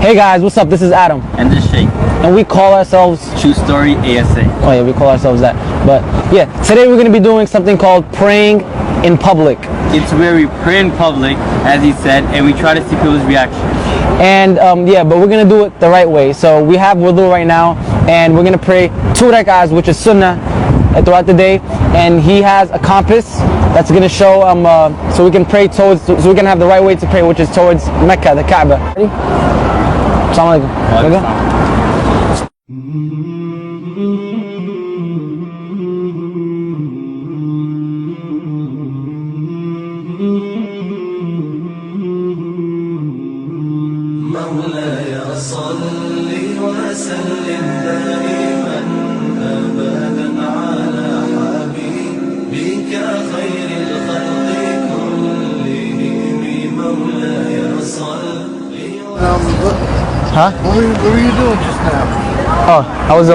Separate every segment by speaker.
Speaker 1: Hey guys, what's up? This is Adam.
Speaker 2: And this Sheikh.
Speaker 1: And we call ourselves
Speaker 2: True Story ASA.
Speaker 1: Oh yeah, we call ourselves that. But yeah, today we're going to be doing something called praying in public.
Speaker 2: It's where we pray in public, as he said, and we try to see people's reactions.
Speaker 1: And yeah, but we're going to do it the right way. So we have wudu right now, and we're going to pray 2 rak'ahs, which is sunnah, throughout the day. And he has a compass that's going to show so we can pray towards, so we can have the right way to pray, which is towards Mecca, the Kaaba. Ready? Assalamu alaikum.
Speaker 3: مولاي صل وسلم دائما أبدا على حبيبك خير الخلق كلهم مولاي صل.
Speaker 1: Huh?
Speaker 4: What were you doing just now?
Speaker 1: Oh, I was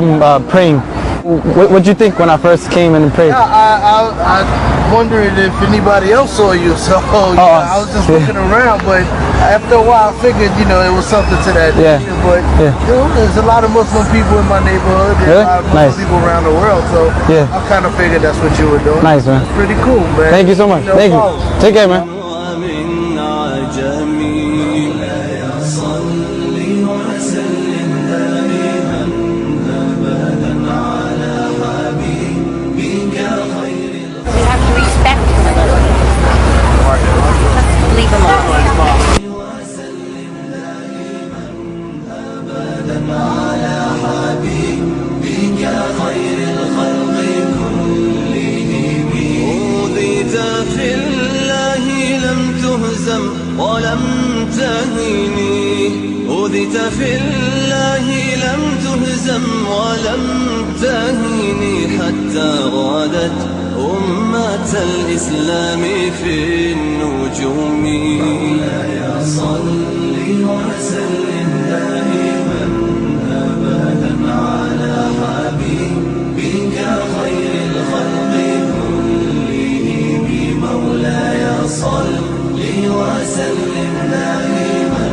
Speaker 1: praying. What'd you think when I first came in and prayed?
Speaker 4: Yeah, I wondered if anybody else saw you, so I was just looking around, but after a while I figured, it was something to that.
Speaker 1: Yeah.
Speaker 4: But there's a lot of Muslim people in my neighborhood, there's a lot of Muslim people around the world, so I kind of figured that's what you were doing.
Speaker 1: Nice, man.
Speaker 4: It's pretty cool, man.
Speaker 1: Thank you so much. Thank you. Take care, man.
Speaker 5: Leave him alone.
Speaker 3: أوذيت في الله لم تهزم ولم تهيني أوذيت في الله لم تهزم ولم تهيني حتى غادت أمة الإسلام في النجوم. مولاي صل وسلم دائما أبدا على حبيبك خير الخلق كلهم مولاي صل وسلم دائما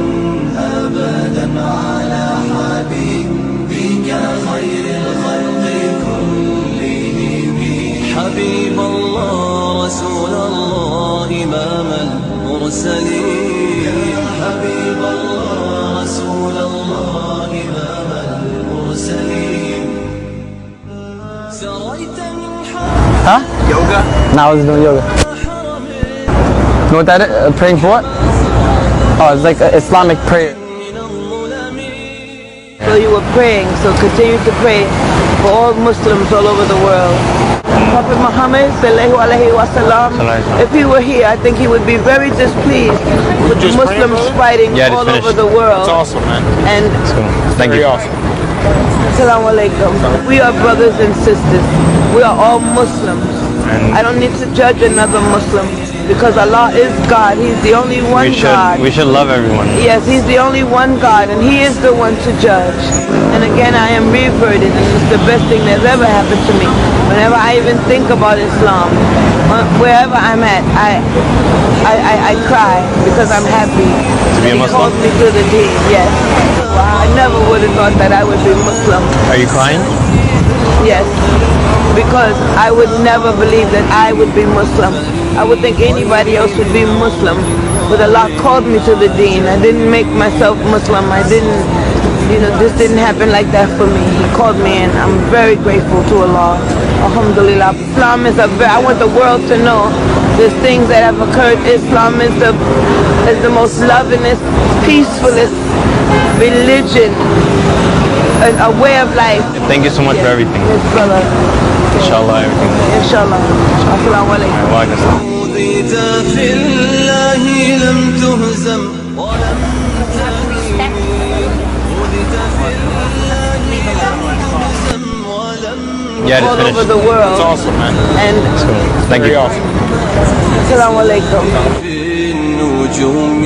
Speaker 3: أبدا على حبيبك خير الخلق كلهم. حبيب الله رسول الله إمام المرسلين. حبيب الله رسول الله إمام المرسلين. سريت من
Speaker 1: Huh?
Speaker 4: Yoga?
Speaker 1: No, I was doing yoga. You know what that is? Praying for what? Oh, it's like an Islamic prayer.
Speaker 6: So you were praying, so continue to pray for all Muslims all over the world. Prophet Muhammad sallallahu alaihi wasallam, if he were here, I think he would be very displeased with the Muslims fighting all over the world.
Speaker 7: That's awesome, man.
Speaker 6: And
Speaker 7: Thank you. Awesome.
Speaker 6: Assalamu alaikum. We are brothers and sisters. We are all Muslims. I don't need to judge another Muslim because Allah is God. He's the only one God.
Speaker 7: We should love everyone.
Speaker 6: Yes, He's the only one God, and He is the one to judge. And again, I am reverted, and it's the best thing that's ever happened to me. Whenever I even think about Islam, wherever I'm at, I cry because I'm happy.
Speaker 7: To be a Muslim?
Speaker 6: He calls me to the deen, yes. I never would have thought that I would be Muslim.
Speaker 7: Are you crying?
Speaker 6: Yes, because I would never believe that I would be Muslim. I would think anybody else would be Muslim. But Allah called me to the deen. I didn't make myself Muslim. I didn't, this didn't happen like that for me. He called me and I'm very grateful to Allah. Alhamdulillah. Islam is I want the world to know there's things that have occurred. Islam is the most lovingest, peacefulest religion, a way of life.
Speaker 7: Thank you so much for everything.
Speaker 6: Yes, brother.
Speaker 7: Inshallah, everything.
Speaker 6: Inshallah. Assalamu alaikum.
Speaker 3: أوذيت في الله لم تهزم ولم تهيني أوذيت في الله لم تهزم ولم
Speaker 7: Yeah,
Speaker 6: all
Speaker 7: it's
Speaker 6: over
Speaker 7: finished.
Speaker 6: the world.
Speaker 7: It's awesome, man.
Speaker 6: And
Speaker 7: Thank you.
Speaker 1: Awesome.
Speaker 6: Assalamu alaikum.
Speaker 3: في النجوم.